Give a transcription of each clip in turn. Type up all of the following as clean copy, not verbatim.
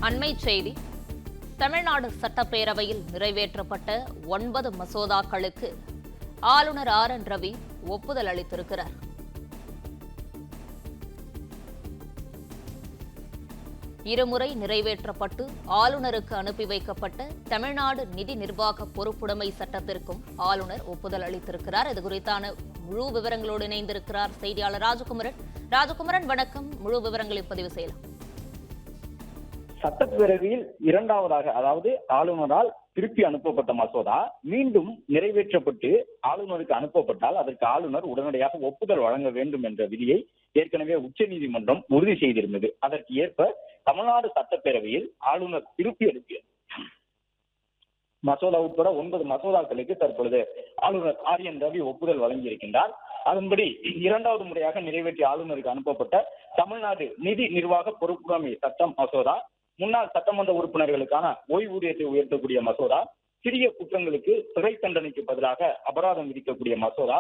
அண்மைச் செய்தி. தமிழ்நாடு சட்டப்பேரவையில் நிறைவேற்றப்பட்ட 9 மசோதாக்களுக்கு ஆளுநர் RN ரவி ஒப்புதல் அளித்திருக்கிறார். இருமுறை நிறைவேற்றப்பட்டு ஆளுநருக்கு அனுப்பி வைக்கப்பட்ட தமிழ்நாடு நிதி நிர்வாக பொறுப்புடைமை சட்டத்திற்கும் ஆளுநர் ஒப்புதல் அளித்திருக்கிறார். இது குறித்தான முழு விவரங்களோடு இணைந்திருக்கிறார் செய்தியாளர் ராஜகுமரன். ராஜகுமரன், வணக்கம். முழு விவரங்களை பதிவு செய்யலாம். சட்டப்பேரவையில் இரண்டாவதாக, அதாவது ஆளுநரால் திருப்பி அனுப்பப்பட்ட மசோதா மீண்டும் நிறைவேற்றப்பட்டு ஆளுநருக்கு அனுப்பப்பட்டால் அதற்கு ஆளுநர் உடனடியாக ஒப்புதல் வழங்க வேண்டும் என்ற விதியை ஏற்கனவே உச்சநீதிமன்றம் உறுதி செய்திருந்தது. அதற்கு ஏற்ப தமிழ்நாடு சட்டப்பேரவையில் ஆளுநர் திருப்பி அனுப்பிய மசோதா உட்பட 9 மசோதாக்களுக்கு தற்பொழுது ஆளுநர் RN ரவி ஒப்புதல் வழங்கியிருக்கின்றார். அதன்படி இரண்டாவது முறையாக நிறைவேற்றிய ஆளுநருக்கு அனுப்பப்பட்ட தமிழ்நாடு நிதி நிர்வாக பொறுப்புடைமை சட்டம் மசோதா, முன்னாள் சட்டமன்ற உறுப்பினர்களுக்கான ஓய்வூதியத்தை உயர்த்தக்கூடிய மசோதா, சிறிய குற்றங்களுக்கு சிறை தண்டனைக்கு பதிலாக அபராதம் விதிக்கக்கூடிய மசோதா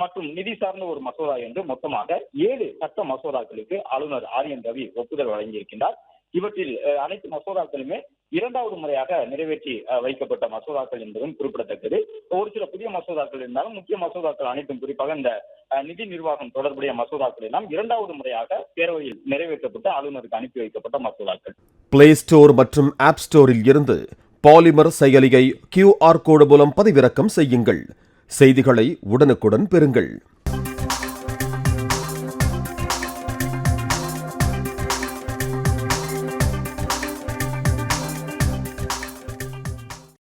மற்றும் நிதி சார்ந்த ஒரு மசோதா என்று மொத்தமாக 7 சட்ட மசோதாக்களுக்கு ஆளுநர் RN ரவி ஒப்புதல் வழங்கியிருக்கின்றார். இவற்றில் அனைத்து மசோதாக்களுமே இரண்டாவது முறையாக நிறைவேற்றி வைக்கப்பட்ட மசோதாக்கள் என்பதும் குறிப்பிடத்தக்கது. ஒரு சில புதிய மசோதாக்கள் இருந்தாலும் முக்கிய மசோதாக்கள் அனைத்தும், குறிப்பாக இந்த நிதி நிர்வாகம் தொடர்புடைய மசோதாக்கள் எல்லாம் இரண்டாவது முறையாக பேரவையில் நிறைவேற்றப்பட்டு ஆளுநருக்கு அனுப்பி வைக்கப்பட்ட மசோதாக்கள். பிளே ஸ்டோர் மற்றும் ஆப் ஸ்டோரில் இருந்து பாலிமர் செயலியை QR கோடு மூலம் பதிவிறக்கம் செய்யுங்கள். செய்திகளை உடனுக்குடன் பெறுங்கள்.